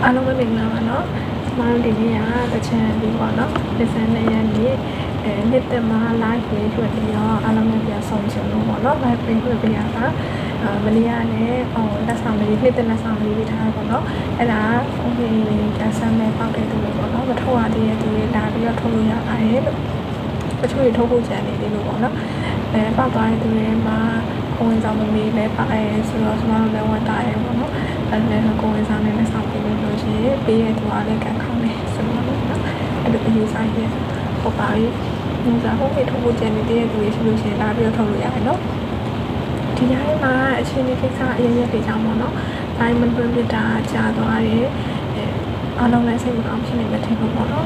အားလုံးပဲမင်္ဂလာပါနော်ကျမတို့ဒီနေ့ကတချင်ပြီးပေါ့နော်22ရက်နေ့နှစ်သက်မှာ live လေးထွက်ပြီးတော့အားလုံးပဲပြန်ဆောင်ချင်လို့ပေါ့နော် live လေးထွက်ပြီးရတာမနေ့ကလည်းလက်ဆောင်လေးနှစ်သက်လက်ဆောင်လေးပေးထားပေါ့နော်အဲ့ဒါကိုဒီပြန်ဆမ်းမဲ့ပေါက်တဲ့သူတွေပေါ့နော်မထုတ်ရသေးတဲ့သူတွေလာပြီးတော့ထုတ်လို့ရပါတယ်လို့တချို့တွေထုတ်ဖို့ကြံနေသေးလို့ပေါ့နော်ပေါက်သွားတဲ့သူတွေမှာကိုဝင်ဆောင်မမေးလည်းပါတယ်ဆိုတော့ကျွန်တော်တို့လည်းဝတ်တာရပေါ့နော်အဲ့ဒါကိုဝင်ဆောင်နေလက်ဆောင်ပေးလို့ရှိရင်ပေးရတဲ့အားလည်းကန်ခေါင်းနေဆိုတော့နော်အဲ့လိုအရေးဆိုင်ရပေါ့ပါပြီဒီစားဟုတ်ပြီထုတ်ဖို့ကြံနေတဲ့သူတွေရှိလို့ရှိရင်လာပြီးတော့ထုတ်လို့ရတယ်နော်ဒီညနေမှာအချိန်လေးကိစ္စအရင်ရက်တွေကြောင်းပေါ့နော်ဒါမှမဟုတ်ပြတာကြာသွားတယ်အားလုံးလည်းစိတ်မကောင်းဖြစ်နေမှထင်လို့ပေါ့နော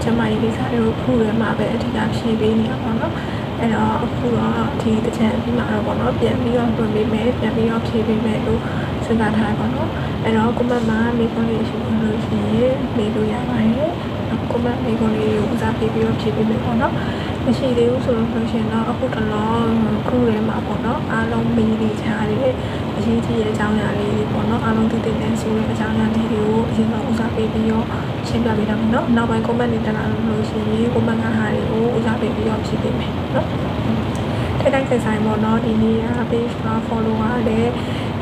်ကျမကြီးကိစ္စတွေကိုခုရဲမှာပဲအထူးဖြည့်ပေးနေရပါတော့အဲ့တော့အခုတော့ဒီတစ်ချက်ပြီးမှတော့ပေါ့နော်ပြန်ပြီးတော့ပြင်ပေးမယ်ပြန်ပြီးတော့ဖြည့်ပေးမယ်လို့စဉ်းစားထားပါတော့အဲ့တော့ကိုမမမိခွန်းလေးရှိလို့ရှိရင်မေးလို့ရပါတယ်ကိုမမိခွန်းလေးကိုဦးစားပေးပြီးတော့ဖြည့်ပေးမယ်ပေါ့နော်မရှိသေးဘူးဆိုလို့ရှိရင်တော့အခုတလောခုရဲမှာပေါ့နော်အားလုံးမေးနေကြတယ်အရေးကြီးတဲ့အကြောင်းအရာလေးပေါ့နော်အားလုံးသိတဲ့ဆိုတဲ့အကြောင်းအရာလေးတွေကိုအရင်ဆုံးဦးစားပေးပြီးတော့ရှင်းပြပေးတာမယ်နော်နောက်ပိုင်း comment တွေတက်လာလို့ရှိရင် comment ကဟာတွေကိုဦးစားပေးပြီးတော့ဖြည့်ပေးမယ်နော်ထိုက်တိုင်းဆိုင်ပေါ့နော်ဒီနေ့က page မှာ follower လည်း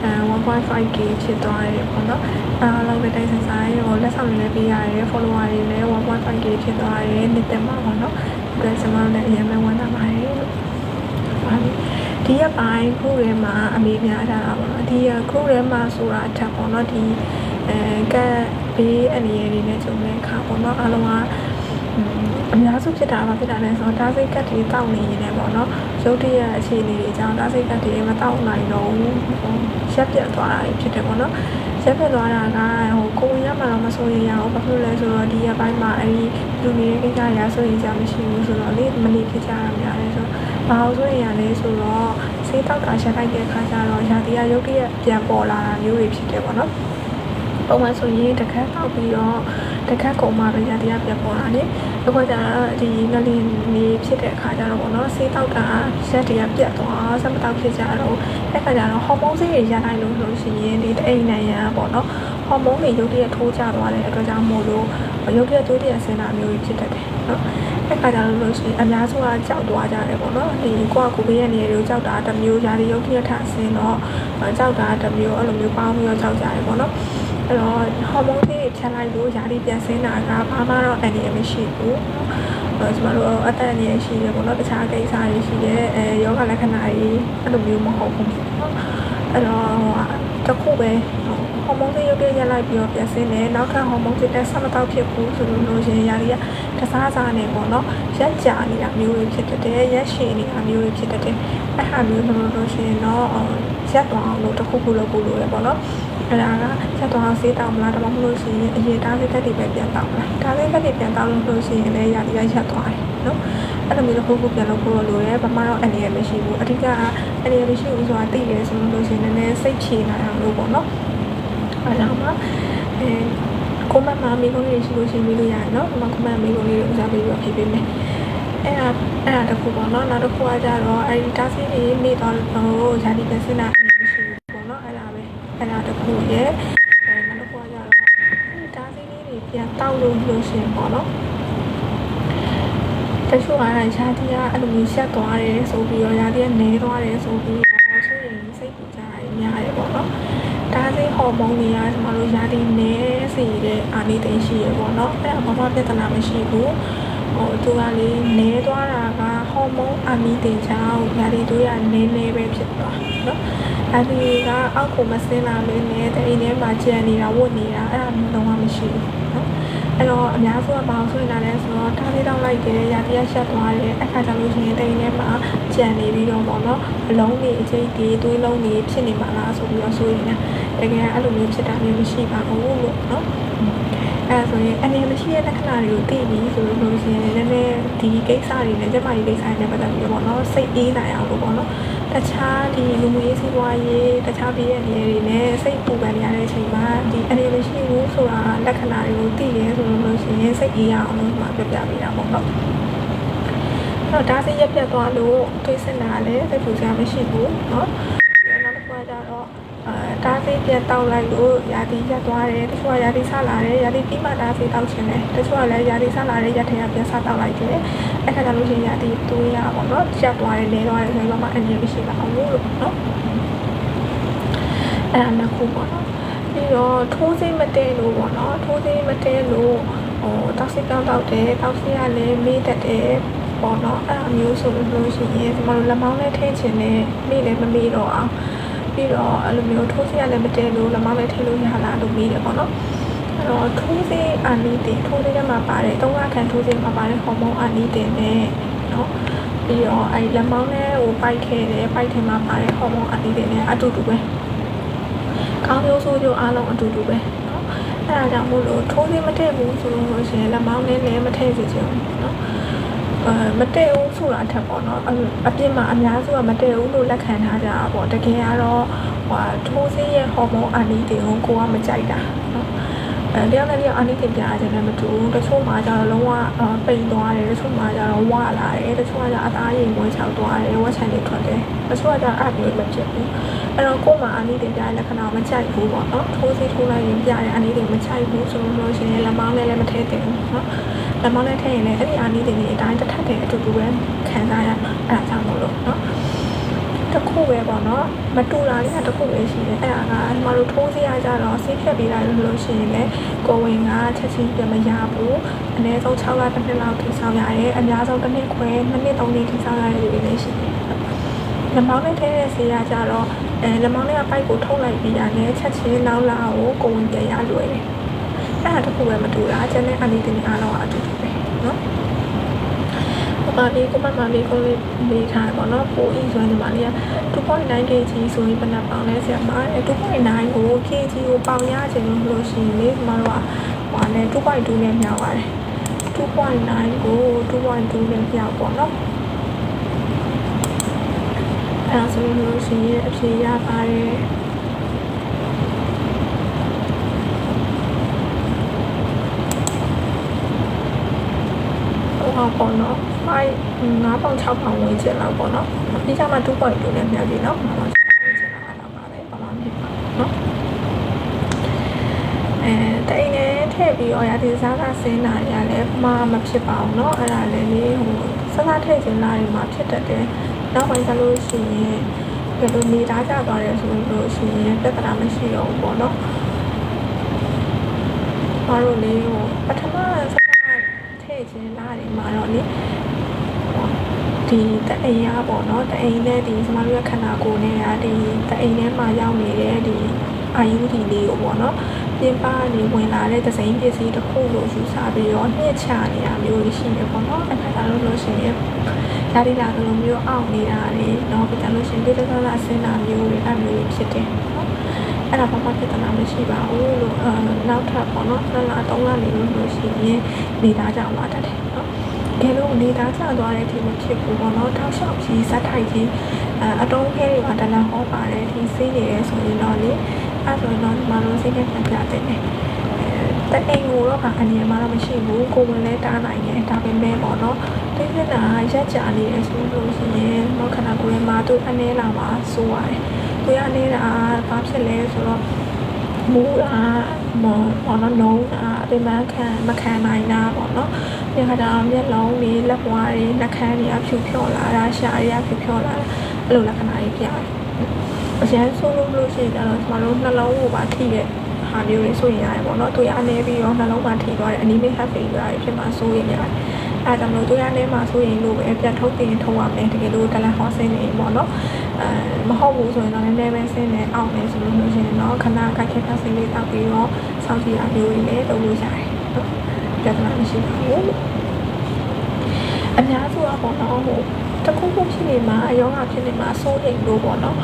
1.5k ဖြစ်သွားတယ်ပေါ့နော်အားလုံးပဲတိုင်းဆိုင်ဟိုလက်ဆောင်တွေလည်းပေးရတယ် follower တွေလည်း 1.5k ဖြစ်သွားတယ်နှစ်သက်မှာပေါ့နော်ဒါကျွန်တော်လည်းအရင်ပဲဝမ်းသာပါတယ်လို့ပါပြီဒီရက်ပိုင်းခုထဲမှာအမေများထားတာပေါ့နော်ဒီခုထဲမှာဆိုတာအထက်ပေါ့နော်ဒီကတ်ဘေးအနေနဲ့တွေနဲ့ကြုံတဲ့အခါပေါ့နော်အားလုံးကအများစုဖြစ်တာပါဖြစ်တာလဲဆိုတော့ဒါစိတ်ကတ်တွေတောက်နေနေတယ်ပေါ့နော်ရုပ်တရက်အခြေအနေတွေကြောင့်ဒါစိတ်ကတ်တွေမတောက်နိုင်တော့ရက်ပြတ်သွားတာဖြစ်တယ်ပေါ့နော်ရက်ပြတ်သွားတာကကိုယ်ရမှာတော့မစိုးရိမ်ရအောင်ဘာဖြစ်လဲဆိုတော့ဒီရက်ပိုင်းမှာအဲဒီလူနေတဲ့ကိစ္စရာဆိုရင်ကြာမရှိဘူးဆိုတော့လေမနေဖြစ်ကြရများတယ်ဆိုတော့ဘာလို့ဆိုရင်ရလဲဆိုတော့ဆေးတောက်တာရက်လိုက်တဲ့အခါကျတော့ရာသီကရုပ်တရက်ပြန်ပေါ်လာတာမျိုးတွေဖြစ်တယ်ပေါ့နော်ပုံမှန်ဆိုရင်တခက်တောက်ပြီးတော့တခက်ကုန်မှပဲရာသီကပြန်ပေါ်လာတယ်အခုကျတော့ဒီငလင်နေဖြစ်တဲ့အခါကျတော့ပေါ့နော်ဆေးတောက်တာရက်တည်းပြတ်သွားစမတောက်ဖြစ်ကြတော့အဲ့ခါကျတော့ဟော်မုန်းဆေးတွေရနိုင်လို့ဆိုရှင်ဒီအိမ်နိုင်ရပေါ့နော်ဟော်မုန်းတွေရုပ်တရက်ထိုးကျသွားတဲ့အတွက်ကြောင့်မို့လို့ရုပ်တရက်ကျိုးတရက်ဆင်းတာမျိုးဖြစ်တတ်တယ်နော်အဲ့ခါကျတော့လို့ရှိရင်အများစုကကြောက်သွားကြတယ်ပေါ့နော်ဒီကိုဘေးရနေတွေကိုကြောက်တာတစ်မျိုးရာသီရုပ်တရက်ထဆင်းတော့ကြောက်တာတစ်မျိုးအဲ့လိုမျိုးပေါင်းပြီးတော့ကြောက်ကြတယ်ပေါ့နော်အဲ့တော့ဟော်မုန်းတွေဖြတ်လိုက်လို့ယာရီပြန်ဆင်းတာကဘာမှတော့အန်ဒီမရှိဘူးကျမတို့အသက်အန္တရာယ်ရှိတယ်ပေါ့နော်တခြားကိစ္စတွေရှိတယ်ယောဂလက္ခဏာတွေအဲ့လိုမျိုးမဟုတ်ဘူးနော်အဲ့တော့တခုပဲဟော်မုန်းတွေရုပ်တရက်လိုက်ပြီးတော့ပြန်ဆင်းတယ်နောက်ထပ်ဟော်မုန်းတွေတက်ဆက်မတော့ဖြစ်ဘူးဆိုလို့ရှိရင်ယာရီကတစားစားနေပေါ့နော်ရက်ကြာနေတာမျိုးတွေဖြစ်တဲ့ရက်ရှည်နေတာမျိုးတွေဖြစ်တဲ့အဲ့ဟာမျိုးလို့ရှိရင်တော့ရက်သွားအောင်လို့တခုခုလုပ်ဖို့လိုတယ်ပေါ့နော်အဲ့ဒါကဆက်သွားဆေးတောင်းမလားဒါမှမဟုတ်လို့ရှိရင်အရင်တားစိတ်သက်တွေပဲပြန်တောင်းမလားဒါစိတ်သက်တွေပြန်တောင်းလို့ရှိရင်လည်းရာသီရက်သွားတယ်နော်အဲ့လိုမျိုးတစ်ခုခုပြန်လုပ်ဖို့လိုရဲဘာမှတော့အနေရမရှိဘူးအဓိကအနေရမရှိဘူးဆိုတာသိတယ်ဆိုလို့ရှိရင်လည်းစိတ်ချနိုင်အောင်လို့ပေါ့နော်အဲ့ဒါမှကိုမမမိကုန်းလေးရှိလို့ရှိရင်မိလို့ရတယ်နော်ဒီမှာကိုမမိကုန်းလေးကိုဦးစားပေးပြီးဖြည့်ပေးမယ်အဲ့ဒါတစ်ခုပေါ့နော်နောက်တစ်ခုကကြတော့အဲ့ဒီတားစိတ်တွေမိတော့ရာသီပြန်စင်းတာမရှိဘူးပေါ့နော်အဲ့ဒါတစ်ခုရဲ့နောက်တစ်ခုကကြတော့ဒါစိလေးတွေပြန်တောက်လို့ရှင်ပေါ့နော်တချို့ကရာသီကအဲ့လိုမျိုးဆက်သွားတယ်ဆိုပြီးတော့ရာသီကနေသွားတယ်ဆိုပြီးတော့ဆိုရင်စိတ်ပူကြရများတယ်ပေါ့နော်ဒါစိဟော်မုန်းတွေကကျွန်တော်တို့ရာသီနေစီတဲ့အာနိသင်ရှိရပေါ့နော်အဲ့ဒါဘာမှပြဿနာမရှိဘူးသူကလေနေသွားတာကဟော်မုန်းအာနိသင်ကြောင့်ရာသီတွေကနေပဲဖြစ်သွားနော်အဲ့ဒီကအောက်ကိုမဆင်းလာမင်းနဲ့တအိမ်ထဲမှာကြံနေတာဝတ်နေတာအဲ့ဒါမျိုးတော့မရှိဘူးနော်အဲ့တော့အများစုကဘာလို့ဆိုနေတာလဲဆိုတော့ဒါလေးတောင်းလိုက်တယ်ရာသီရက်ရှက်သွားတယ်အခါကျလို့ရှိရင်တအိမ်ထဲမှာကြံနေပြီးတော့ပေါ့နော်အလုံးတွေအကျိတ်တွေသွေးလုံးတွေဖြစ်နေမှာလားဆိုပြီးတော့ဆိုရင်တကယ်အဲ့လိုမျိုးဖြစ်တာမျိုးမရှိပါဘူးလို့နော်အဲ့ဆိုရင်အနေမရှိတဲ့လက္ခဏာတွေကိုသိပြီးဆိုလို့ရှိရင်လည်းဒီကိစ္စတွေနဲ့ကျမကြီးကိစ္စတွေနဲ့ပတ်သက်ပြီးပေါ့နော်စိတ်အေးနိုင်အောင်လို့ပေါ့နော်တခြားဒီလူမျိုးရေးစီးပွားရေးတခြားပြည်ရဲ့နေရာတွေနဲ့စိတ်ပူပန်နေရတဲ့အချိန်မှာဒီအနေမရှိဘူးဆိုတာလက္ခဏာတွေကိုသိရဲဆိုလို့ရှိရင်စိတ်အေးရအောင်လို့မှပြပြပေးတာပေါ့နော်အဲ့တော့ဒါစိတ်ရက်ပြတ်သွားလို့တွေးစင်တာလည်းစိတ်ပူစရာမရှိဘူးเนาะနောက်တစ်ခါကျတော့ဒါ ဆေးပြန်တောက်လိုက်လို့ရာသီရက်သွားတယ်တချို့ကရာသီဆလာတယ်ရာသီပြီးမှဓာတ်ဆေးတောက်ချင်တယ်တချို့ကလည်းရာသီဆလာတဲ့ရက်ထဲကပြန်စတောက်လိုက်တယ်အဲ့ခါကျလို့ရှိရင်ရာသီသွေးရပေါ့နော်ရက်သွားတယ်နေသွားတယ်ဆိုတော့မှအနေမရှိပါဘူးလို့နော်အဲ့ဒါနှစ်ခုပေါ့နော်ပြီးတော့ထိုးဆေးမတဲလို့ပေါ့နော်ထိုးဆေးမတဲလို့တောက်ဆေးတောက်တယ်တောက်ဆေးကလည်းမေးတတ်တယ်ပေါ့နော်အဲ့အမျိုးဆိုလို့ရှိရင်ဒီမှာလက်မောင်းနဲ့ထည့်ချင်တယ်မေးလည်းမမေးတော့အောင်ပြီးတော့အဲ့လိုမျိုးထိုးဆေးရလည်းမတဲလို့လက်မောင်းနဲ့ထည့်လို့ရလားလို့မေးတယ်ပေါ့နော်အဲ့တော့ထိုးဆေးအာနီတင်ထိုးဆေးထဲမှာပါတယ်၃လခန့်ထိုးဆေးမှာပါတယ်ဟော်မုန်းအာနီတင်နဲ့နော်ပြီးတော့အဲ့လက်မောင်းနဲ့ပိုက်ခဲ့တယ်ပိုက်ထဲမှာပါတယ်ဟော်မုန်းအာနီတင်နဲ့အတူတူပဲကောင်းမျိုးဆိုးကျိုးအားလုံးအတူတူပဲနော်အဲ့ဒါကြောင့်မို့လို့ထိုးဆေးမထည့်ဘူးဆိုလို့ရှိရင်လက်မောင်းနဲ့လည်းမထည့်စေချင်ဘူးနော်မတည့်ဘူးဆိုတာထက်ပေါ့နော်အပြစ်မှာအများစုကမတည့်ဘူးလို့လက်ခံထားကြတာပေါ့တကယ်ကတော့ထိုးဆေးရဲ့ဟော်မုန်းအာနီတွေကိုကိုကမကြိုက်တာနော်တယောက်နဲ့တယောက်အာနီတင်ပြခြင်းနဲ့မတူဘူးတချို့မှာကျတော့လုံးဝပိန်သွားတယ်တချို့မှာကျတော့ဝလာတယ်တချို့ကကျအသားရည်မွေးချောက်သွားတယ်ဝက်ချန်တွေထွက်တယ်တချို့ကကျအဲ့လိုမဖြစ်ဘူးအဲ့တော့ကို့မှာအာနီတင်ပြတဲ့လက္ခဏာမကြိုက်ဘူးပေါ့နော်ထိုးဆေးထိုးလိုက်ရင်ပြတဲ့အာနီတင်မကြိုက်ဘူးဆိုလို့ရှိရင်လက်မောင်းနဲ့လည်းမထည့်သင့်ဘူးနော်လက်မောင်းနဲ့ထည့်ရင်လည်းအဲ့ဒီအာနီတင်တွေအတိုင်းတစ်ထပ်တည်းအတူတူပဲခံစားရအဲ့ဒါကြောင့်မို့လို့နော်တခုပဲပေါ့နော်မတူတာလေးကတခုပဲရှိတယ်အဲ့ဒါကဒီမှာတို့ထိုးဆေးရကြတော့ဆေးဖြတ်ပေးလိုက်လို့ရှိရင်လည်းကိုဝင်ကချက်ချင်းပြန်မရဘူးအနည်းဆုံး6လတစ်နှစ်လောက်ထိဆောင်ရတယ်အများဆုံးတစ်နှစ်ခွဲ2နှစ်3နှစ်ထိဆောင်ရတဲ့လူတွေလည်းရှိတယ်လက်မောင်းနဲ့ထည့်တဲ့ဆေးရကြတော့လက်မောင်းနဲ့ကပိုက်ကိုထုတ်လိုက်ပြီးရတယ်ချက်ချင်းနောက်လာကိုဝင်ပြန်ရလွယ်တယ်အဲ့ဒါတခုပဲမတူတာကျန်တဲ့အာနီတင်အားလုံးအတူတူပဲနော်ပါဒီကိုမလေးကိုလေးထားပါတော့ပိုအီဆိုရင်ဒီမှာလေးက 2.9 kg ဆိုရင်ဘယ်နှပေါင်လဲဆရာမ2.9 ကို kg ကိုပေါင်ရချင်လို့ရှိရင်လေဒီမှာတော့ဟိုနဲ့2.2 နဲ့မြောက်ပါတယ်2.9 ကို2.2 နဲ့မြောက်ပေါ့နော်အဲ့ဒါဆိုလို့ရှိရင်အဖြေရပါတယ်ပေါ့နော်5ပေါင်6ပေါင်ဝင်ချင်လောက်ပေါ့နော်ပြီးကြမှာ2.2နဲ့ပြန်ပြီနော်5ပေါင်6ပေါင်ဝင်ချင်လောက်အဲ့ပါပဲပါပါမြင်ပါနော်တိတ်နဲ့ထည့်ပြီးတော့ရာဒီစားကဆင်းတာရလည်းမဖြစ်ပါဘူးနော်အဲ့ဒါလည်းလေဟိုစထည့်ခြင်းလာတွေမှာဖြစ်တတ်တယ်နောက်ပိုင်းကျလို့ရှိရင်ဘယ်လိုနေသားကြသွားတယ်ဆိုလို့ရှိရင်ပြဿနာမရှိတော့ဘူးပေါ့နော်ဘာလို့လဲဟိုပထမချင်းလာတယ်မှာတော့လေဒီတအိမ်ရပေါ့နော်တအိမ်နဲ့ဒီကျမတို့ရဲ့ခန္ဓာကိုယ်နဲ့ကဒီတအိမ်ထဲမှာရောက်နေတဲ့ဒီအာယုဒီလေးကိုပေါ့နော်ပြင်ပနေဝင်လာတဲ့သစိမ်းပစ္စည်းတစ်ခုလို့ယူဆပြီးတော့ညှစ်ချနေတာမျိုးရှိနေပေါ့နော်အဲ့ဒါလို့ရှိရင်ဒါဒီလာလိုမျိုးအောင့်နေတာလေနော်ပြတယ်လို့ရှိရင်ဒီတစ်ခါလာဆင်းတာမျိုးတွေအဲ့မျိုးဖြစ်တယ်နော်အဲ့ဒါဘာမှပြဿနာမရှိပါဘူးလို့နောက်ထပ်ပေါ့နော်2လ3လနေလို့ရှိရင်နေသားကြလာတတ်တယ်နော်ကဲလို့နေသားကြသွားတဲ့အထိမဖြစ်ဘူးပေါ့နော်ထောက်လျှောက်ကြီးဇက်ထိုက်ကြီးအတုံးခဲတွေမှာတလန်ဟောပါတယ်ဒီစေးနေရဲဆိုရင်တော့လေအဲ့ဆိုရင်တော့ဒီမှာလို့စေးနဲ့ပြန်ပြတဲ့တအိမ်ကိုတော့အနေမှာတော့မရှိဘူးကိုဝင်လဲတားနိုင်တယ်ဒါပေမဲ့ပေါ့နော်တိကျတာရက်ကြနေရဆိုလို့ရှိရင်တော့ခဏကိုယ်မှာသူအနေလာမှာစိုးရတယ်သူရနေတာဘာဖြစ်လဲဆိုတော့မူတာပေါ့နော်လုံးအပြင်မခံနိုင်တာပေါ့နော်ဒီခါကျတော့မျက်လုံးတွေလက်ပွားတွေနှာခမ်းတွေကဖြူဖြော့လာတာရှားတွေကဖြူဖြော့လာတာအဲ့လိုလက္ခဏာတွေပြရတယ်အရင်ဆိုလို့ရှိရင်တော့ကျွန်တော်တို့နှလုံးကိုပါထိတဲ့ဟာမျိုးတွေဆိုရင်ရတယ်ပေါ့နော်သူရအနေပြီးတော့နှလုံးမှာထိသွားတဲ့ anemic heart failure တွေဖြစ်မှာစိုးရင်ရတယ်အဲ့ဒါကြောင့်မို့သူရအနေမှာဆိုရင်လို့ပဲပြတ်ထုတ်တင်ထုတ်ရမယ်တကယ်လို့တလန်ဟောဆင်းနေပေါ့နော်မဟုတ်ဘူးဆိုရင်တော့နည်းနည်းပဲဆင်းနေအောင်နေဆိုလို့ရှိရင်တော့ခဏကခက်ခက်ဆင်းလေးတောက်ပြီးတော့စောင့်ကြည့်ရမျိုးတွေလည်းလုပ်လို့ရတယ်နော်ပြဿနာမရှိပါဘူးအများစုကပေါ့နော်ဟိုတခုခုဖြစ်နေမှာအယောဂဖြစ်နေမှာစိုးရိမ်လို့ပေါ့နော်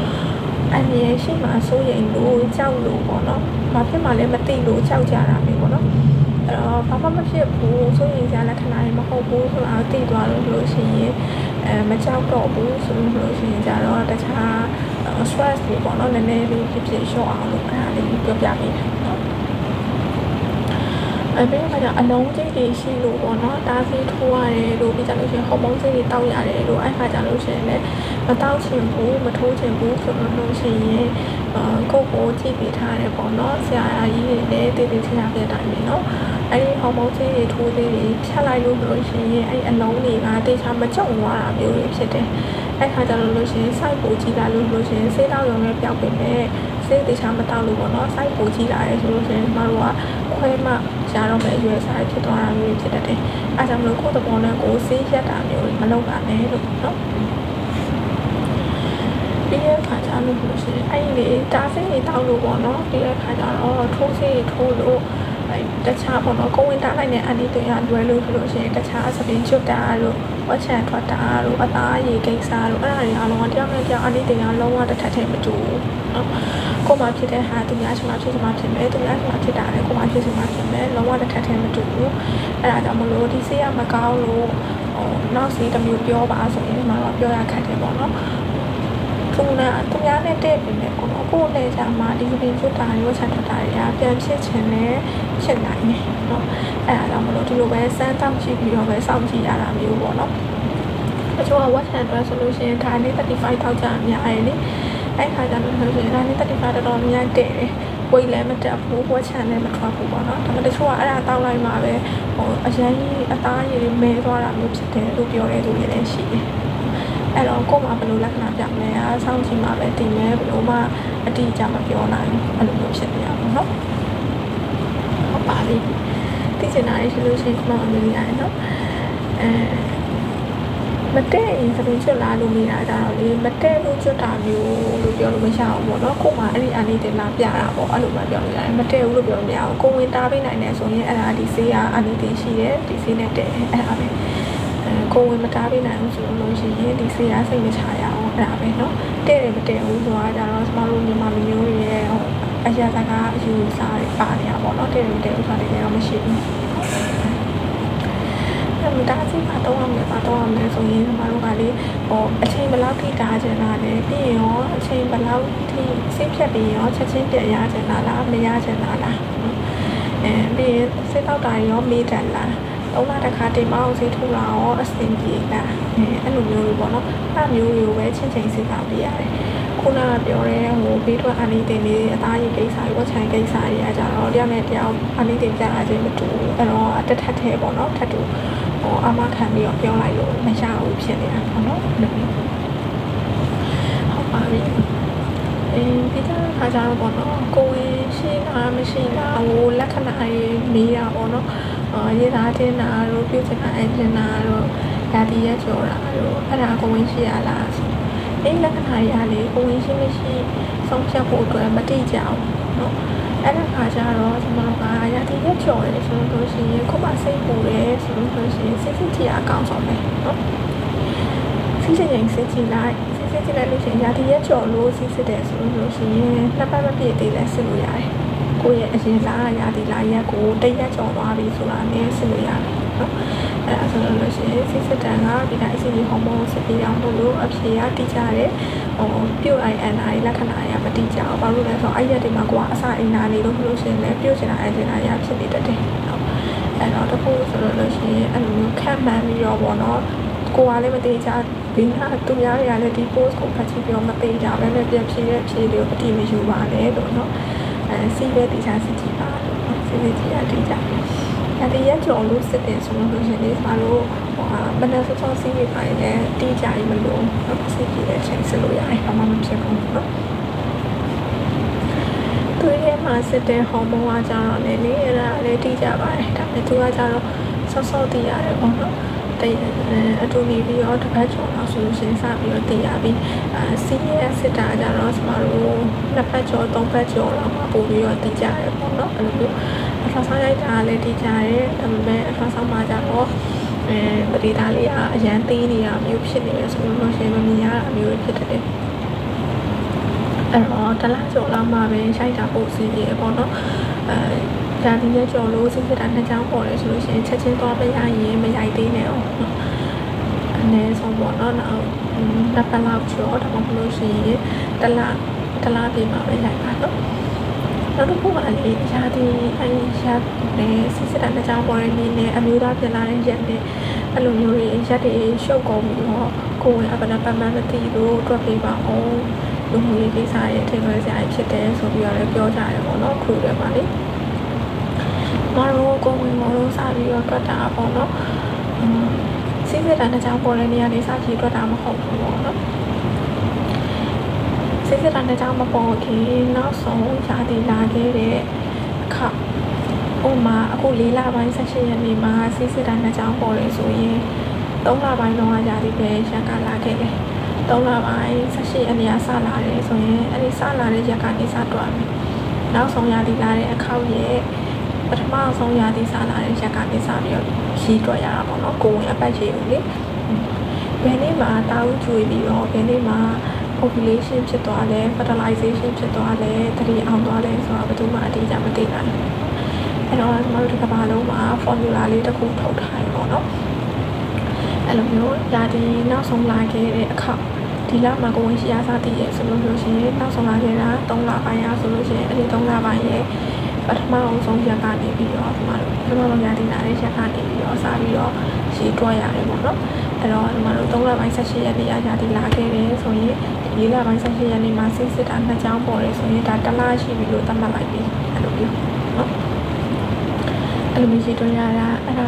အမြဲရှိမှစိုးရိမ်လို့ကြောက်လို့ပေါ့နော်ဘာဖြစ်မှလည်းမသိလို့ကြောက်ကြတာမျိုးပေါ့နော်အဲ့တော့ဘာမှမဖြစ်ဘူးစိုးရိမ်ကြလက္ခဏာတွေမဟုတ်ဘူးဆိုတာသိသွားလို့ရှိရင်မကြောက်တော့ဘူးဆိုလို့ရှိရင်ကြတော့တခြား stress တွေပေါ့နော်နည်းနည်းလေးဖြစ်ဖြစ်လျှော့အောင်လို့အဲ့ဒါလေးပြောပြပေးတယ်နော်ပြီးတော့အလုံးကြီးတွေရှိလို့ပေါ့နော်တားဆီးထိုးရတယ်လို့ပြီးကြလို့ရှိရင်ဟော်မုန်းကြီးတွေတောက်ရတယ်လို့အဲ့ခါကြလို့ရှိရင်လည်း မတောက်ချင်ဘူးမထိုးချင်ဘူးဆိုလို့ရှိရင်ကိုကိုကြည့်ပေးထားတယ်ပေါ့နော်ဆရာကြီးတွေလည်းတည်တည်ချာပြတိုင်းပဲနော်အဲ့ဒီဟော်မုန်းကြီးတွေထိုးသေးတွေဖြတ်လိုက်လို့ရှိရင်အဲ့အလုံးတွေကတေချာမကြုံသွားတာမျိုးတွေဖြစ်တယ်အဲ့ခါကျလို့ရှိရင်စိုက်ပူကြည့်လာလို့ရှိရင်ဆေးတောက်ရုံနဲ့ပျောက်ပေမဲ့ဆေးတေချာမတောက်လို့ပေါ့နော်စိုက်ပူကြည့်လာရဲဆိုလို့ရှိရင်ကျမတို့ကခွဲမှရှားတော့မဲ့ရွယ်စားဖြစ်သွားတာမျိုးဖြစ်တတ်တယ်အဲ့ကြောင့်မလို့ကိုယ့်သဘောနဲ့ကိုယ်ဆေးရက်တာမျိုးမလုပ်ပါနဲ့လို့နော်ဒီခါကျလို့ရှိရင်အဲ့ဒီတားဆေးတွေတောက်လို့ပေါ့နော်ဒီခါကျတော့ထိုးဆေးထိုးလို့တခြားပေါ့နော်ကိုဝင်တာလိုက်တဲ့အန်တီတွေလွယ်လို့ဆိုလို့ရှိရင်တခြားစပင်းချွတ်တာတို့ဝက်ချန်ထွက်တာတို့အသားရည်ကိစ္စတို့အဲ့ဒါတွေအားလုံးကတယောက်နဲ့တယောက်အန်တီတွေကလုံးဝတစ်ထပ်ထည့်မတူဘူးနော်ကိုမှဖြစ်တဲ့ဟာသူများချင်မှဖြစ်ချင်မှဖြစ်မယ်သူများချင်မှဖြစ်တာလေကိုမှဖြစ်ချင်မှဖြစ်မယ်လုံးဝတစ်ထပ်ထည့်မတူဘူးအဲ့ဒါကြောင့်မလို့ဒီဆေးရမကောင်းလို့နောက်စီတစ်မျိုးပြောပါဆိုရင်မှတော့ပြောရခက်တယ်ပေါ့နော်သူများနဲ့တဲ့ပြင်နဲ့ပေါ့နော်ကိုယ်နဲ့ကြာမှဒီပင်ကျွတ်တာရောချန်ထွက်တာတွေကပြန်ဖြစ်ချင်တယ်ဖြစ်နိုင်တယ်နော်အဲ့ဒါကြောင့်မလို့ဒီလိုပဲစမ်းတောက်ကြည့်ပြီးတော့ပဲစောင့်ကြည့်ရတာမျိုးပေါ့နော်အချို့ကဝက်ချန်အတွက်ဆိုလို့ရှိရင်ဒါနဲ့35တောက်ကြအများကြီးလေအဲ့ခါကျတော့ဆိုရင်ဒါနဲ့35တော်တော်များတဲ့တယ်ဝိတ်လည်းမတက်ဘူးဝက်ချန်လည်းမထွက်ဘူးပေါ့နော်ဒါပေမဲ့တချို့ကအဲ့ဒါတောက်လိုက်မှပဲအရန်ကြီးအသားရည်တွေမဲသွားတာမျိုးဖြစ်တယ်လို့ပြောတဲ့သူတွေလည်းရှိတယ်အဲ့တော့ကို့မှာဘယ်လိုလက္ခဏာပြမလဲအားစောင့်ကြည့်မှပဲတင်မယ်ဘယ်လိုမှအတိအကျမပြောနိုင်ဘူးအဲ့လိုမျိုးဖြစ်နေရပါတော့ဟုတ်ပါပြီသိချင်တာရှိလို့ရှိရင်ကျွန်တော်အမေးရတယ်နော်မတဲ့ရင်စပင်းချွတ်လာလို့နေတာကြတော့လေမတဲ့လို့ချွတ်တာမျိုးလို့ပြောလို့မရအောင်ပေါ့နော်ကို့မှာအဲ့ဒီအန်တီတင်လာပြတာပေါ့အဲ့လိုမှပြောလို့ရတယ်မတဲ့ဘူးလို့ပြောလို့မရအောင်ကိုဝင်တားပေးနိုင်တယ်ဆိုရင်အဲ့ဒါဒီဆေးကအန်တီတင်ရှိတယ်ဒီဆေးနဲ့တဲ့အဲ့ဒါပဲကိုဝင်မတားပေးနိုင်ဘူးဆိုလို့ရှိရင်ဒီဆေးရစိတ်မချရအောင်အဲ့ဒါပဲเนาะတဲ့တယ်မတဲ့ဘူးဆိုတာကြတော့ကျမတို့မြန်မာလူမျိုးတွေရဲ့အရာစကားအယူအဆတွေပါနေတာပေါ့เนาะတဲ့တယ်မတဲ့ဘူးဆိုတာတကယ်တော့မရှိဘူးအဲ့ဒါစီတော့ရမယ်ဆိုရင်ကျမတို့ကလေအချိန်ဘယ်လောက်ထိတားချင်တာလဲပြီးရင်ရောအချိန်ဘယ်လောက်ထိစိတ်ဖြတ်ပြီးရောချက်ချင်းပြန်ရချင်တာလားမရချင်တာလားပြီးရင်စိတ်တောက်တာရောမေးတယ်လား3လတစ်ခါတင်မအောင်စေးထိုးလာရောအဆင်ပြေလားအဲ့လိုမျိုးတွေပေါ့နော်အဲ့မျိုးတွေကိုပဲချင်းချင်းစဉ်းစားပြရတယ်ခုနကပြောတဲ့ဘေးထွက်အန်တီတင်လေးအသားရည်ကိစ္စတွေဝက်ချန်ကိစ္စတွေအကြတော့တရားနဲ့တရားအန်တီတင်ပြတာချင်းမတူဘူးအဲ့တော့တစ်ထပ်ထဲပေါ့နော်ထပ်တူအမခံပြီးတော့ပြောလိုက်လို့မရဘူးဖြစ်နေတာပေါ့နော်ဟုတ်ပါပြီဒီကခါကြတော့ပေါ့နော်ကိုဝင်ရှိလားမရှိလားလက္ခဏာရေးမေးတာပေါ့နော်ရေးသားတင်တာတို့ပြုချင်တာအဲ့တင်တာတို့ဒါတီရက်ကျော်တာတို့အဲ့ဒါကိုဝင်ရှိရလားအဲ့လက္ခဏာတွေအားလေကိုဝင်ရှိမရှိဆုံးဖြတ်ဖို့အတွက်မတိကြအောင်နော်အဲ့ဒါခါကြတော့ကျွန်တော်ကရာတီရက်ကျော်တယ်ဆိုလို့ရှိရင်ကိုမစိတ်ပူတယ်ဆိုလို့ရှိရင်စိတ်ကြည့်အကောင်းဆုံးပဲနော်စိတ်ရင်စိတ်ကြည့်လိုက်စိတ်ကြည့်လိုက်လို့ရှိရင်ရာတီရက်ကျော်လို့စိတ်တယ်ဆိုလို့ရှိရင်နှစ်ပတ်မပြည့်သေးလဲစစ်လို့ရတယ်ကိုယ့်ရဲ့အရင်လားရာတီလားရက်ကိုတရက်ကျော်သွားပြီဆိုတာနဲ့စစ်လို့ရတယ်နော်အဲ့ဒါဆိုလို့ရှိရင်စိတ်တန်ကဒီတိုင်းစီဟော်မုန်းစစ်ပြီးအောင်လို့အဖြေရတိကျတယ်ပြုတ် INI လက္ခဏာရမတိကျအောင်ဘာလို့လဲဆိုတော့အဲ့ရက်တွေမှာကိုကအစာအိမ်နာနေလို့ရှိရင်လည်းပြုတ်ချင်တာအိမ်နာရဖြစ်နေတတ်တယ်နော်အဲ့တော့တခုဆိုလို့ရှိရင်အဲ့လိုမျိုးခံမှန်းပြီးတော့ပေါ့နော်ကိုကလည်းမတိကျဘင်းကသူများတွေကလည်းဒီ post ကိုဖတ်ကြည့်ပြီးတော့မသိကြဘဲနဲ့ပြန်ဖြေတဲ့ဖြေတွေကိုအတိမယူပါနဲ့လို့နော်စီးပဲတိကျစစ်ကြည့်ပါလို့စီးကြည့်ရတိကျအဲ့ဒီရက်ကျော်လို့စစ်တယ်ဆိုလို့ရှိရင်ဒီမှာလို့မနက်စောစီးနေပါရင်တိကျရင်မလို့စစ်ကြည့်တဲ့အချိန်စစ်လို့ရတယ်ဘာမှမဖြစ်ဘူးနော်သူရဲ့မှာစစ်တဲ့ဟော်မုန်းကကြတော့လည်းလေအဲ့ဒါလည်းတိကျပါတယ်ဒါပေမဲ့သူကကြတော့စောတည်ရတယ်ပေါ့နော်အတူနေပြီးတော့တစ်ပတ်ကျော်လောက်ဆိုလို့ရှိရင်စပြီးတော့တည်ရပြီးစီးရဲစစ်တာကြတော့ကျမတို့နှစ်ပတ်ကျော်သုံးပတ်ကျော်လောက်မှပို့ပြီးတော့တည်ကြရပေါ့နော်အဲ့လိုမျိုးအထောက်ဆောင်ရိုက်တာလည်းတည်ကြရဲဒါပေမဲ့အထောက်ဆောင်မှာကြတော့ပရိသတ်လေးကအရန်သေးနေတာမျိုးဖြစ်နေရဆိုလို့ရှိရင်မမြင်ရတာမျိုးဖြစ်တယ်အဲ့တော့တလားကျော်လောက်မှပဲရိုက်တာပို့စီးရပေါ့နော်ဒါဒီရက်ကျော်လို့စိတ်ဖြစ်တာနှစ်ချောင်းပေါ်တယ်ဆိုလို့ရှိရင်ချက်ချင်းသွားမရရင်မရိုက်သေးနဲ့အောင်အနည်းဆုံးပေါ့နော်နောက်နှစ်ပတ်လောက်ကျော်ဒါမှမဟုတ်လို့ရှိရင်တလားပြေမှာပဲရိုက်ပါတော့နောက်တစ်ခုကလည်းရာဒီအဲ့ရက်နဲ့စစ်တာနှစ်ချောင်းပေါ်တဲ့နေ့နဲ့အမျိုးသားပြင်လာတဲ့ရက်နဲ့အဲ့လိုမျိုးတွေရက်တွေရှုပ်ကုန်ပြီးတော့ကို ကိုယ်အပနာပမမသိလို့တွက်ပေးပါအောင်လူမှုရေးကိစ္စရဲ့ထိလွယ်စရာဖြစ်တယ်ဆိုပြီးတော့လည်းပြောကြတယ်ပေါ့နော်ခုတည်းမှာလေမတော်ကိုယ်ဝင်လို့စပြီးတော့တွက်တာပေါ့နော်စိတ်သက်တာတစ်ကြောင်ပေါ်တဲ့နေရာလေးစကြည့်တွက်တာမဟုတ်ဘူးပေါ့နော်စိတ်သက်တာတစ်ကြောင်မပေါ်ခင်နောက်ဆုံးရာသီလာခဲ့တဲ့အခါမှာအခု4လပိုင်း18ရက်နေ့မှာစိတ်သက်တာတစ်ကြောင်ပေါ်တယ်ဆိုရင်3လပိုင်းတော့ရာသီပဲရက်ကလာခဲ့တယ်3လပိုင်း18ရက်နေ့ကစလာတယ်ဆိုရင်အဲ့ဒီစလာတဲ့ရက်ကနေစတွက်မယ်နောက်ဆုံးရာသီလာတဲ့အခါရဲ့ပထမဆုံးရာသီစလာတဲ့ရက်ကနေစပြီးတော့ရှိတွက်ရတာပေါ့နော်ကိုယ်ဝင်အပတ်ရှိဦးလေဘယ်နေ့မှာတာဦးကျွေးပြီးတော့ဘယ်နေ့မှာ population ဖြစ်သွားလဲ fertilization ဖြစ်သွားလဲတတိအောင်သွားလဲဆိုတာဘယ်သူမှအတိအကျမသိနိုင်ဘူးအဲ့တော့ကျွန်တော်တို့ဒီကမ္ဘာလုံးမှာ formula လေးတစ်ခုထုတ်ထားတယ်ပေါ့နော်အဲ့လိုမျိုးရာသီနောက်ဆုံးလာခဲ့တဲ့အခါဒီလမှာကိုဝင်ရှိရစားတည်ရဆိုလို့ရှိရင်နောက်ဆုံးလာခဲ့တာ3လပိုင်းရဆိုလို့ရှိရင်အဲ့ဒီ3လပိုင်းရဲ့ပထမဆုံးရက်ကနေပြီးတော့ဒီမှာပထမဆုံးရာသီလာတဲ့ရက်ကနေပြီးတော့စပြီးတော့ရှင်းတွက်ရတယ်ပေါ့နော်အဲ့တော့ဒီမှာတို့3လပိုင်း18ရက်နေ့ရာသီလာခဲ့တယ်ဆိုရင်ဒီလပိုင်း18ရက်နေ့မှာစစ်စစ်တာ2ချောင်းပေါ်တယ်ဆိုရင်ဒါတစ်လရှိပြီလို့သတ်မှတ်လိုက်ပြီအဲ့လိုမျိုးနော်အဲ့လိုမျိုးရှင်းတွက်ရတာအဲ့ဒါ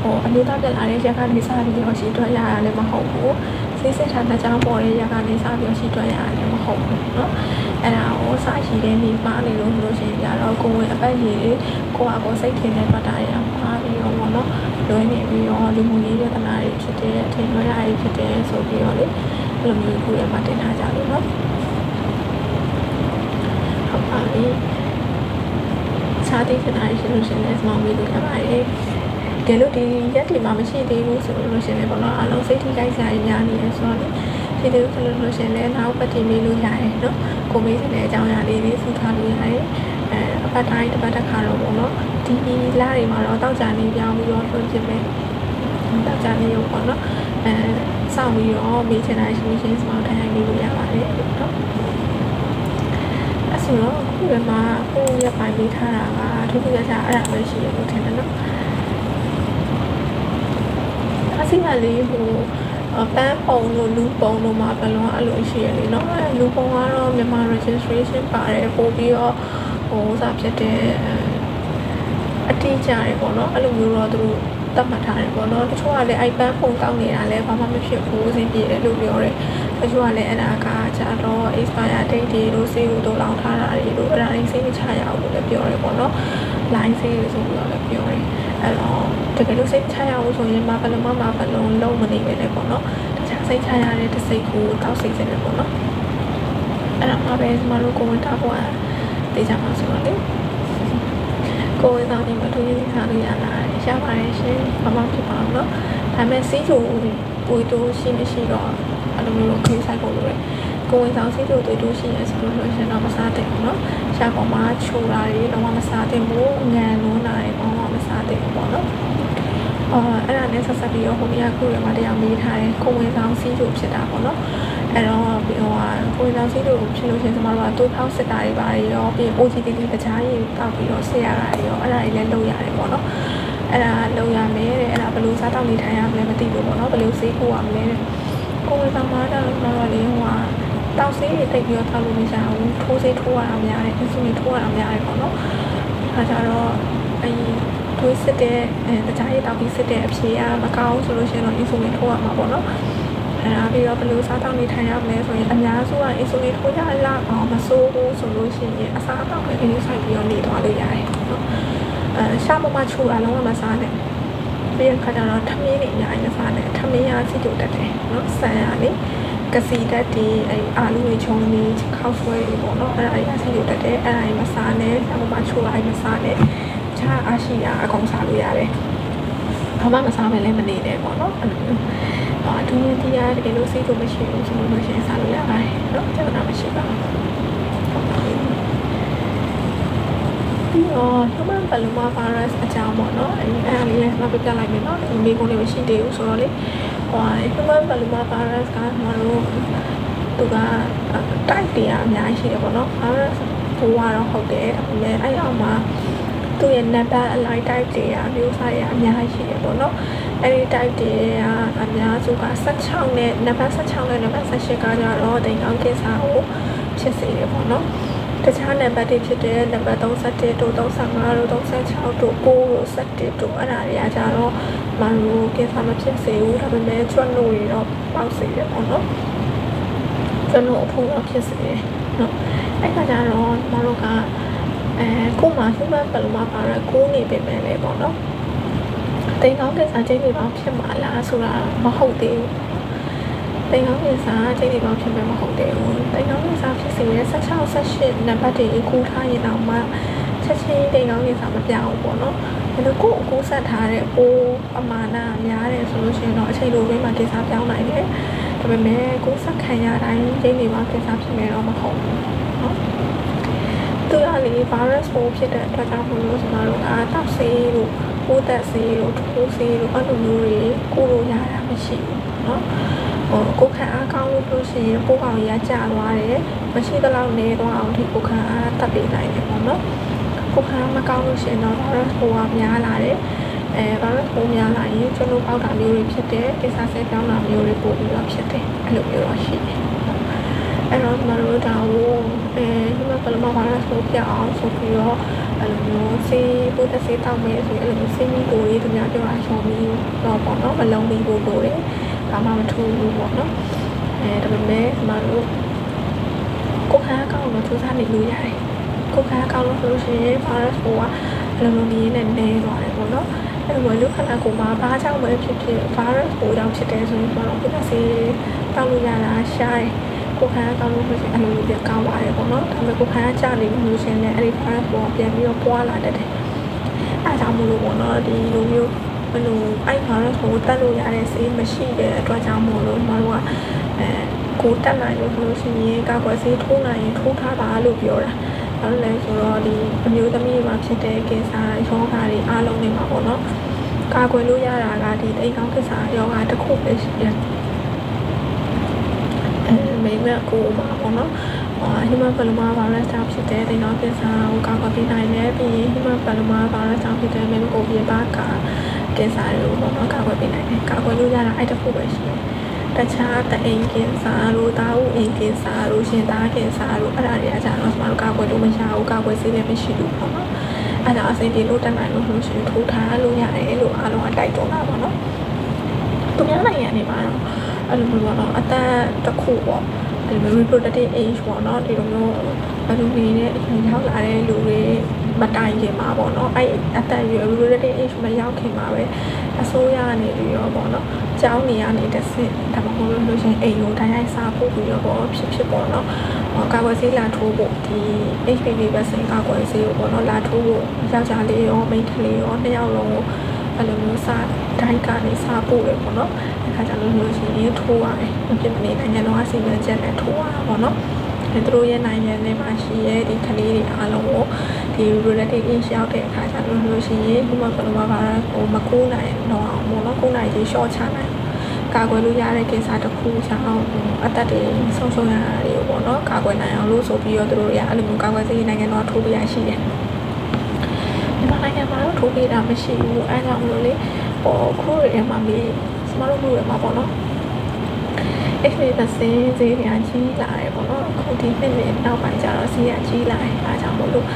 ကိုအမျိုးသားပြန်လာတဲ့ရက်ကနေစပြီးတော့ရှင်းတွက်ရတာလည်းမဟုတ်ဘူးစစ်စစ်တာ2ချောင်းပေါ်တဲ့ရက်ကနေစပြီးတော့ရှင်းတွက်ရတာလည်းမဟုတ်ဘူးနော်အဲ့ဒါကိုစရှိတဲ့နေ့မှာနေလို့ရှိရင်ကြတော့ကိုယ်ဝင်အပတ်ရည်ကိုယ့်အကိုစိတ်ထင်တဲ့ပတ်တာရမှာပြီးတော့ပေါ့နော်လွယ်နေပြီးတော့လူမှုရေးပြဿနာတွေဖြစ်တဲ့အထင်လွဲတာတွေဖြစ်တဲ့ဆိုပြီးတော့လေအဲ့လိုမျိုးကိုယ်ရမှာတင်ထားကြလို့နော်ဟုတ်ပါပြီစားတဲ့ခဏရှိလို့ရှိရင်လည်းမောင်ပြီးလို့ရပါတယ်ကဲလို့ဒီရက်ဒီမှာမရှိသေးဘူးဆိုလို့ရှိရင်လည်းပေါ့နော်အလုံးစိတ်ထိခိုက်စရာကြီးများနေရဆိုတော့ဒီလိုဆိုလို့ရှိရင်လည်းနောက်ပတ်တင်ပေးလို့ရတယ်နော်ကိုမေးတဲ့အကြောင်းအရာလေးတွေစုထားလို့ရတယ်အပတ်တိုင်းတစ်ပတ်တစ်ခါတော့ပေါ့နော်ဒီလတွေမှာတော့တောက်ကြနေပြောင်းပြီးတော့လွှင့်ဖြစ်မယ်တောက်ကြနေရောပေါ့နော်စောင့်ပြီးတော့မေးချင်တာရှိရင်စမောင်းတိုင်းလေးလို့ရပါတယ်နော်အဲ့ဆိုတော့ခုကမှကိုရပိုင်ပေးထားတာကထူးထူးခြားခြားအဲ့ဒါပဲရှိရလို့ထင်တယ်နော်အစီအမလေးဟိုပန်းပုံတို့လူပုံတို့မှာဘယ်လိုအဲ့လိုရှိရလေเนาะလူပုံကတော့မြန်မာ registration ပါတယ်ပို့ပြီးတော့ဟိုစာဖြစ်တဲ့အတိအကျရပေါ့เนาะအဲ့လိုမျိုးတော့သူတို့သတ်မှတ်ထားတယ်ပေါ့เนาะတချို့ကလည်းအဲ့ပန်းပုံတောင်းနေတာလည်းဘာမှမဖြစ်ဘူးအဆင်ပြေတယ်လို့ပြောတယ်တချို့ကလည်းအဲ့ဒါကကြတော့ expire date တွေတို့စေးကိုတို့လောင်ထားတာတွေတို့အဲ့ဒါလေးစိတ်မချရဘူးလို့လည်းပြောတယ်ပေါ့เนาะ line စေးလို့ဆိုပြီးတော့လည်းပြောတယ်အဲ့တော့တကယ်လို့စိတ်ချရအောင်ဆိုရင်မဘလုံးလုံးမနေပဲလေပေါ့နော်တခြားစိတ်ချရတဲ့တစ်စိတ်ကိုတောက်စိတ်စင်တယ်ပေါ့နော်အဲ့ဒါမှပဲဒီမှာလို့ကိုဝင်တာပေါ့တေးကြမှာဆိုတော့လေကိုဝင်တော့ဒီမှာသူရေးစားလို့ရလာတယ်ရပါတယ်ရှင်ဘာမှဖြစ်ပါဘူးနော်ဒါပေမဲ့စီးချိုပွေတိုးရှိမရှိတော့အဲ့လိုမျိုးခေးဆိုင်ဖို့လိုတယ်ကိုဝင်ဆောင်စီးချိုတွေတိုးရှိရဆိုလို့ရှင်တော့မစားတဲ့ဘူးနော်ရှားပေါ်မှာချိုတာတွေတော့မစားတဲ့ဘူးငံလုံးတာတွေတော့မစားတဲ့ဘူးပေါ့နော်အဲ့ဒါနဲ့ဆက်ဆက်ပြီးတော့ဟိုနေ့ကခုရမှာတရားမေးထားတယ်ကိုဝင်ဆောင်စီးချိုဖြစ်တာပေါ့နော်အဲ့တော့ပြီးတော့ကိုဝင်ဆောင်စီးချိုဖြစ်လို့ရှင်ကျမတို့ကတိုးဖောက်စစ်တာတွေပါရောပြီး OGTT တခြားရေးတောက်ပြီးတော့ဆက်ရတာတွေရောအဲ့ဒါတွေလည်းလုပ်ရတယ်ပေါ့နော်အဲ့ဒါလုပ်ရမယ်တဲ့အဲ့ဒါဘယ်လိုစားတောက်နေထိုင်ရမလဲမသိဘူးပေါ့နော်ဘယ်လိုစေးဖို့ရမလဲတဲ့ကိုဝင်ဆောင်မှာတော့လေဟိုကတောက်ဆေးတွေတိတ်ပြီးတော့တောက်လို့မရဘူးထိုးဆေးထိုးရအောင်များတယ်အင်ဆူလင်ထိုးရအောင်များတယ်ပေါ့နော်ဒါကြတော့ထိုးစစ်တဲ့တခြားရေးတောက်ပြီးစစ်တဲ့အဖြေကမကောင်းဆိုလို့ရှိရင်တော့အင်ဆူလင်ထိုးရမှာပေါ့နော်အဲ့ဒါပြီးတော့ဘယ်လိုစားတောက်နေထိုင်ရမလဲဆိုရင်အများစုကအင်ဆူလင်ထိုးရလောက်အောင်မဆိုးဘူးဆိုလို့ရှိရင်အစားအသောက်ပဲအင်းဆိုင်ပြီးတော့နေသွားလို့ရတယ်နော်ရှားမမချူအလုံးဝမစားနဲ့ပြီးတော့ခါကျတော့ထမင်းတွေအများကြီးမစားနဲ့ထမင်းရစီတူတက်တယ်နော်ဆန်ရလေကစီတက်ဒီအာလူတွေချုံနေခောက်ဆွဲတွေပေါ့နော်အဲ့ဒါအစီတူတက်တယ်အဲ့ဒါကြီးမစားနဲ့ရှားမမချူလိုက်မစားနဲ့ချာအားရှိတာအကုန်စားလို့ရတယ်ဘာမှမစားမယ်လည်းမနေနဲ့ပေါ့နော်အတူတူတရားတကယ်လို့စိတ်တို့မရှိဘူးဆိုလို့ရှိရင်စားလို့ရပါတယ်เนาะကျွန်တော်မရှိပါဘူးပြီးတော့ human papillomavirus အကြောင်းပေါ့နော်အဲ့ဒါလေးလည်းနောက်ပြပြလိုက်မယ်เนาะဒီမိကုန်းလေးမရှိသေးဘူးဆိုတော့လေhuman papillomavirus ကကျွန်တော်တို့သူက type တွေအများကြီးရှိတယ်ပေါ့နော် virus ဘိုးကတော့ဟုတ်တယ်ဒါပေမဲ့အဲ့အောက်မှာသူ့ရဲ့ number align type တွေအမျိုးအစားတွေအများကြီးရှိတယ်ပေါ့နော် အဲ့ဒီ type တွေကအများစုက16နဲ့နံပါတ်16နဲ့နံပါတ်18ကကြတော့တိမ်ကောင်းကင်ဆာကိုဖြစ်စေတယ်ပေါ့နော်တခြားနံပါတ်တွေဖြစ်တဲ့နံပါတ်31တို့35တို့36တို့9တို့17တို့အဲ့ဒါတွေကကြတော့မတို့ကင်ဆာမဖြစ်စေဘူးဒါပေမဲ့ကျွတ်လို့ရတော့ပေါက်စေတယ်ပေါ့နော်ကျွတ်လို့အဖို့တော့ဖြစ်စေတယ်နော်အဲ့ကကြတော့မတို့ကကိုမှ human papilloma virus ကိုနေပေမဲ့လေပေါ့နော်တိမ်ကောင်းကင်ဆာကျိန်းတွေပေါင်းဖြစ်မှာလားဆိုတာမဟုတ်သေးဘူးတိမ်ကောင်းကင်ဆာကျိန်းတွေပေါင်းဖြစ်မှာမဟုတ်သေးဘူးတိမ်ကောင်းကင်ဆာဖြစ်စေတဲ့16 18နံပါတ်တွေကူးထားရင်တော့မှချက်ချင်းတိမ်ကောင်းကင်ဆာမပြောင်းဘူးပေါ့နော်ဒါလို့ကိုယ်ကူးဆက်ထားတဲ့ပိုးပမာဏများတယ်ဆိုလို့ရှိရင်တော့အချိန်လိုပဲမှာကင်ဆာပြောင်းနိုင်တယ်ဒါပေမဲ့ကိုယ်ဆက်ခံရတိုင်းကျိန်းတွေပေါင်းကင်ဆာဖြစ်မယ်တော့မဟုတ်ဘူးနော်သူကလေ virus ပိုးဖြစ်တဲ့အတွက်ကြောင့်မလို့ကျွန်တော်တို့ကတောက်ဆေးတို့ပိုးသက်ဆေးတို့ထိုးဆေးတို့အဲ့လိုမျိုးတွေကိုလိုရတာမရှိဘူးเนาะကိုခံအားကောင်းလို့ရှိရင်ပိုးကောင်ရကြသွားတယ်မရှိသလောက်နေသွားအောင်ဒီကိုခံအားတက်ပေးနိုင်တယ်ပေါ့เนาะကိုခံအားမကောင်းလို့ရှိရင်တော့ virus ပိုးကများလာတယ်virus ပိုးများလာရင်ကျွန်တော်ပေါက်တာမျိုးတွေဖြစ်တယ်ကိစ္စဆဲပြောင်းတာမျိုးတွေပို့ပြီးတော့ဖြစ်တယ်အဲ့လိုမျိုးတော့ရှိတယ်အဲ့တော့ကျွန်တော်တို့ဒါကိုhuman papilloma virus ကိုပြအောင်ဆိုပြီးတော့အဲ့လိုမျိုးဆေးပိုးသက်ဆေးတောက်မယ်ဆိုရင်အဲ့လိုမျိုးဆေးမီကိုလေးသူများပြောတာရှောင်ပြီးတော့ပေါ့နော်မလုံးပြီးပို့လို့တယ်ဘာမှမထူးဘူးပေါ့နော်ဒါပေမဲ့ကျွန်တော်တို့ကိုခံကောင်းတော့စူးစမ်းနေလို့ရတယ်ကိုခံကောင်းလို့ဆိုလို့ရှိရင် virus ပိုးကအဲ့လိုမျိုးနည်းနဲ့နေသွားတယ်ပေါ့နော်အဲ့လိုမျိုးလူခန္ဓာကိုယ်မှာဘာကြောင့်ပဲဖြစ်ဖြစ် virus ပိုးကြောင့်ဖြစ်တယ်ဆိုရင်ကျွန်တော်ပိုးသက်ဆေးတောက်လို့ရတာရှားတယ်ကိုခံကောင်းလို့ဆိုရင်အဲ့လိုမျိုးပြန်ကောင်းပါတယ်ပေါ့နော်ဒါပေမဲ့ကိုခံကြနေလို့ရှိရင်လည်းအဲ့ဒီ virus ပေါ်ပြန်ပြီးတော့ပွားလာတတ်တယ်အဲ့ဒါကြောင့်မလို့ပေါ့နော်ဒီလိုမျိုးဘယ်လိုအဲ့ virus ကိုတက်လို့ရတဲ့ဆေးမရှိတဲ့အတွက်ကြောင့်မို့လို့မတို့ကကိုတက်နိုင်လို့ဆိုလို့ရှိရင်ကာကွယ်ဆေးထိုးနိုင်ရင်ထိုးထားပါလို့ပြောတာအဲ့လိုလဲဆိုတော့ဒီအမျိုးသမီးတွေမှာဖြစ်တဲ့ကင်ဆာရောဂါတွေအားလုံးတွေမှာပေါ့နော်ကာကွယ်လို့ရတာကဒီတိမ်ကောင်းကင်ဆာရောဂါတစ်ခုပဲရှိတယ်မိမကိုမှာပေါ့နော်human papilloma virus ကြောင့်ဖြစ်တဲ့တိမ်ကောင်းကင်ဆာကိုကာကွယ်ပေးနိုင်တယ်ပြီးရင် human papilloma virus ကြောင့်ဖြစ်တဲ့မိမကိုပြင်ပကင်ဆာတွေကိုပေါ့နော်ကာကွယ်ပေးနိုင်တယ်ကာကွယ်လို့ရတာအဲ့တစ်ခုပဲရှိတယ်တခြားတအိမ်ကင်ဆာတို့တာဦးအိမ်ကင်ဆာတို့ရှင်သားကင်ဆာတို့အဲ့ဒါတွေကကြတော့ကျွန်တော်တို့ကာကွယ်လို့မရဘူးကာကွယ်ဆေးလည်းမရှိဘူးပေါ့နော်အဲ့ဒါအစိပ်ပြေလို့တက်နိုင်လို့လို့ရှိရင်ထိုးထားလို့ရတယ်လို့အားလုံးအတိုက်တွန်းတာပေါ့နော်သူများနိုင်ငံနေမှာတော့အဲ့လိုမျိုးပေါ့နော်အသက်တစ်ခုပေါ့ဒီလို reproductive age ပေါ့နော်ဒီလိုမျိုးဘယ်လိုနေနဲ့ရောက်လာတဲ့လူတွေမတိုင်ခင်မှာပေါ့နော်အဲ့အသက်ရွယ် reproductive age မရောက်ခင်မှာပဲအစိုးရကနေပြီးတော့ပေါ့နော်ကျောင်းနေရနေတဲ့စစ်ဒါမှမဟုတ်လို့ရှိရင်အိမ်ကိုတိုင်းတိုင်းစားဖို့ပြီးတော့ပေါ့ဖြစ်ပေါ့နော်ကာကွယ်ဆေးလာထိုးဖို့ဒီ HPV vaccine ကာကွယ်ဆေးကိုပေါ့နော်လာထိုးဖို့ယောက်ျားလေးရောမိန်းကလေးရောနှစ်ယောက်လုံးကိုအဲ့လိုမျိုးစားတိုင်းကနေစားဖို့လေပေါ့နော်အခါကျလို့ရှိရင်ထိုးရတယ်မဖြစ်မနေနိုင်ငံတော်အစီအမံချက်နဲ့ထိုးရတာပေါ့နော်သူတို့ရဲ့နိုင်ငံထဲမှာရှိရဲ့ဒီကလေးတွေအားလုံးကိုဒီ reproductive age ရောက်တဲ့အခါကျလို့ရှိရင် human papilloma virus ကိုမကူးနိုင်တော့အောင်ပေါ့နော်ကူးနိုင်ရေး short ချနိုင်ကာကွယ်လို့ရတဲ့ကိစ္စတစ်ခုကြောင့်အသက်တွေဆုံးရှုံးရတာတွေကိုပေါ့နော်ကာကွယ်နိုင်အောင်လို့ဆိုပြီးတော့သူတို့ရအဲ့လိုမျိုးကာကွယ်ဆေးနိုင်ငံတော်ထိုးပေးရရှိတယ်မြန်မာနိုင်ငံမှာတော့ထိုးပေးတာမရှိဘူးအဲကြောင့်မလို့လေခုတွေမှာမေးစမလို့တွေမှာပေါ့နော်HPV vaccine ဈေးတွေကကြီးလာတယ်ပေါ့နော်အခုဒီနှစ်နောက်ပိုင်းကျတော့ဈေးကကြီးလာတယ်အားကြောင့်မို့လို့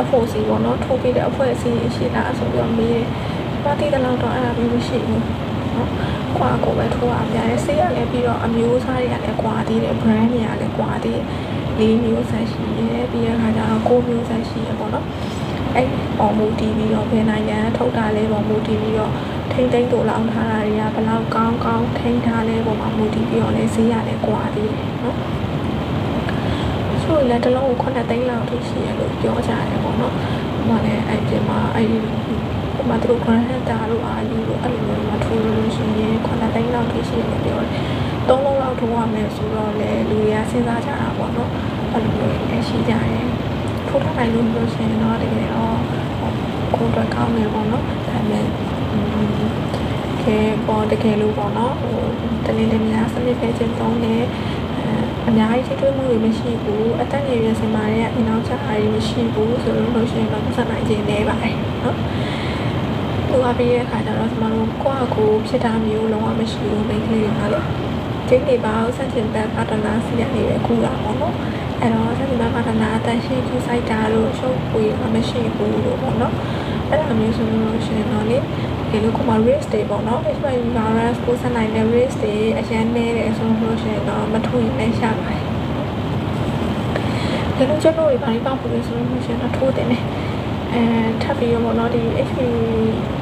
အဖို့စီပေါ့နော်ထိုးပေးတဲ့အဖွဲ့အစည်းရှိလားဆိုပြီးတော့မေးတယ်ဘာတိတဲ့လောက်တော့အဲ့ဒါမျိုးမရှိဘူးနော်ကွာကိုပဲထိုးရပြတယ်ဆေးရလည်းပြီးတော့အမျိုးအစားတွေကလည်းကွာသေးတယ် brand တွေကလည်းကွာသေးတယ်၄မျိုးဆက်ရှိရဲပြီးတဲ့အခါကျတော့9မျိုးဆက်ရှိရပေါ့နော်အဲ့ပေါ်မူတည်ပြီးတော့ဘယ်နိုင်ငံထုတ်တာလဲပေါ်မူတည်ပြီးတော့ထိမ့်သိမ့်တို့လောင်းထားတာတွေကဘယ်လောက်ကောင်းကောင်းထိမ့်ထားလဲပေါ်မှာမူတည်ပြီးတော့လည်းဈေးရတယ်ကွာသေးတယ်နော်ဆိုလည်းတစ်လုံးကို9သိန်းလောက်ထိရှိရလို့ပြောကြတယ်ပေါ့နော်ဟိုမှာလည်းအဲ့ဒီမှာအဲ့ဒီဟိုမှာသူတို့ grant တာတို့အာယူတို့အဲ့လိုမျိုးမထိုးလို့ရှိရင်9သိန်းလောက်ထိရှိရလို့ပြောတယ်3လုံးလောက်ထိုးရမယ်ဆိုတော့လေလူတွေကစဉ်းစားကြတာပေါ့နော်အဲ့လိုမျိုးလည်းရှိကြတယ်ထိုးထားနိုင်လို့ရှိရင်တော့တကယ်တော့ကိုယ်တော့ကောင်းတယ်ပေါ့နော်ဒါပေမဲ့တကယ်လို့ပေါ့နော်တနေ့တည်းများစနစ်ပဲချင်းသုံးတယ်အများကြီးထိတွေ့မှုတွေမရှိဘူးအသက်ငယ်ရွယ်စင်မာတဲ့အနောက်ချအားတွေမရှိဘူးဆိုလို့ရှိရင်တော့ဆက်နိုင်ခြင်းနေပါတယ်နော် သူကပြီးတဲ့အခါကျတော့ကျွန်တော်တို့ကိုဖြစ်တာမျိုးလုံးဝမရှိဘူးမိန်းကလေးတွေကလေဒီနေ့ပါဆက်ချင်တဲ့ပါတနာစီရနေပဲကူတာပေါ့နော်အဲ့တော့ဆက်ချင်တဲ့ပါတနာအတန်ရှင်းကြီးစိုက်တာလို့ရှုပ်ပွေကမရှိဘူးလို့ပေါ့နော်အဲ့ဒါမျိုးဆိုလို့ရှိရင်တော့လေဒီလိုကမှ risk တွေပေါ့နော် HIV virus ကိုဆက်နိုင်တဲ့ risk တွေအရင်နေတယ်ဆိုလို့ရှိရင်တော့မထူရင်လည်းရှာပါတယ်ဒီလိုချက်လို့ဘာလို့ပေါ့လို့ဆိုလို့ရှိရင်တော့ထိုးတယ်ねထပ်ပြီးတော့ပေါ့နော်ဒီ HIV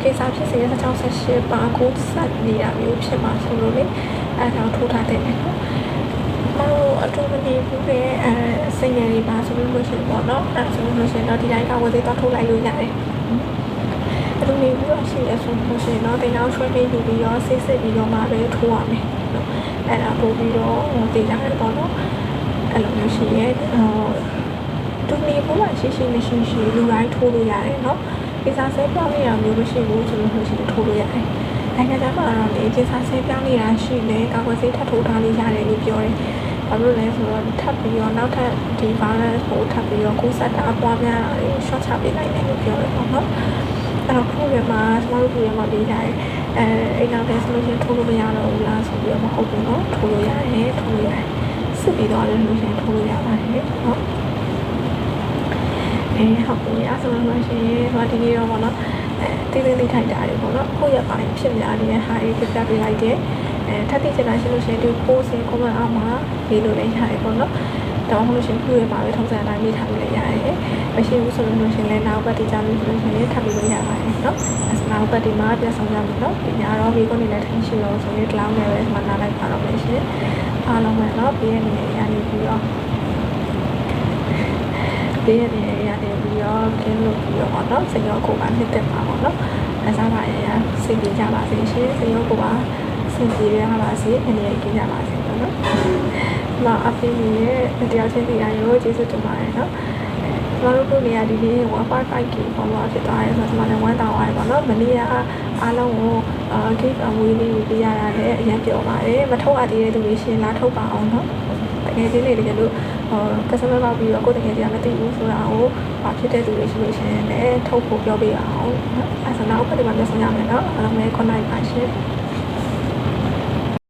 ကိစ္စဖြစ်စေတဲ့1618ပါကိုဆက်နေတာမျိုးဖြစ်မှာဆိုလို့လေအဲ့ဒါထိုးထားတယ်နော်မလို့အတူမနေဘူးပဲစိတ်ငြိမ်နေပါဆိုလို့ရှိရင်ပေါ့နော်အဲ့ဆိုလို့ရှိရင်တော့ဒီတိုင်းကဝယ်သေးတော့ထိုးလိုက်လို့ရတယ်အတူနေဘူးရှိရဆိုလို့ရှိရင်တော့တင်အောင်ဆွဲပြီးပြီးတော့ဆေးစစ်ပြီးတော့မှပဲထိုးရမယ်နော်အဲ့ဒါပို့ပြီးတော့တည်ရတယ်ပေါ့နော်အဲ့လိုမျိုးရှိရဲ့တူနေဘူးမှရှိမရှိလူတိုင်းထိုးလို့ရတယ်နော်ကိစ္စဆဲပြောင်းနေတာမျိုးမရှိဘူးဆိုလို့ရှိရင်ထိုးလို့ရတယ်နိုင်ငံခြားမှာတော့ဒီကိစ္စဆဲပြောင်းနေတာရှိနေကာကွယ်ဆေးထပ်ထိုးထားလို့ရတယ်လို့ပြောတယ်ဘာလို့လဲဆိုတော့ထပ်ပြီးတော့နောက်ထပ်ဒီ virus ကိုထပ်ပြီးတော့ကူးစက်တာအပွားများတာကို short ချပေးနိုင်တယ်လို့ပြောတယ်ပေါ့နော်အဲ့တော့ခုရမှာကျမတို့ခုရမှာပြီးကြတယ်အဲ့နောက်လည်းဆိုလို့ရှိရင်ထိုးလို့မရတော့ဘူးလားဆိုပြီးတော့မဟုတ်ဘူးနော်ထိုးလို့ရတယ်စစ်ပြီးတော့လည်းလို့ရှိရင်ထိုးလို့ရပါတယ်နော်ဟုတ်ပြီအဲ့ဆိုလို့ရှိရင်ဒီနေ့တော့ပေါ့နော်တိတိထိုက်တာတွေပေါ့နော်ခုရပိုင်းဖြစ်များနေတဲ့ဟာတွေပြပြပေးလိုက်တယ်ထပ်တိကျတာရှိလို့ရှိရင်ဒီ post ကို comment အောက်မှာရေးလို့လည်းရတယ်ပေါ့နော်တော့မဟုတ်လို့ရှိရင်ခုရပါပဲထုံးစံအတိုင်းရေးထားလို့လည်းရတယ်မရှိဘူးဆိုလို့ရှိရင်လည်းနောက်ပတ်ဒီကြောင်လို့ဆိုလို့ရှိရင်ထပ်ပြီးလို့ရပါတယ်နော်နောက်ပတ်ဒီမှာပြန်ဆောင်ကြမယ်နော်ဒီညတော့ဒီကိုနေလည်းထိုင်ရှိလို့ဆိုရင် cloud နဲ့ပဲမှနားလိုက်ပါတော့မယ်ရှင်အားလုံးပဲနော်ပြီးရနေရနေပြီးတော့ပေးရတယ်ရတယ်ပြီးတော့ကင်းလို့ပြီးတော့ပေါ့နော်စိတ်ရောကိုယ်ပါနှစ်သက်ပါပေါ့နော်အစားပါရရစိတ်ကြကြပါစေရှင်စိတ်ရောကိုယ်ပါစင်ကြယ်ရပါစေအနေနဲ့ကြည့်ကြပါစေပေါ့နော်ဒီမှာအဖေကြီးရဲ့တရားချင်းတရားရောကျေးဇူးတင်ပါတယ်နော်ကျွန်တော်တို့နေရာဒီနေ့ 1.5k ပေါ်မှာဖြစ်သွားတယ်ဆိုတော့ကျွန်တော်လည်း1တောင်းသွားတယ်ပေါ့နော်မနေ့ကအားလုံးကိုgive away လေးပေးရတာလည်းအရင်ပြောပါတယ်မထုတ်ရသေးတဲ့သူတွေရှင်လာထုတ်ပါအောင်နော်တကယ်ချင်းလေးတကယ်လို့customer ပေါက်ပြီးတော့ကိုယ်တကယ်ကြီးမသိဘူးဆိုတာကိုဘာဖြစ်တဲ့သူတွေရှိလို့ရှိရင်လည်းထုတ်ဖို့ပြောပေးအောင်နော်အဲဆိုတော့နောက်တစ်ခါမှပြန်ဆောင်ရမယ်နော်အားလုံးပဲ connect ပါရှင်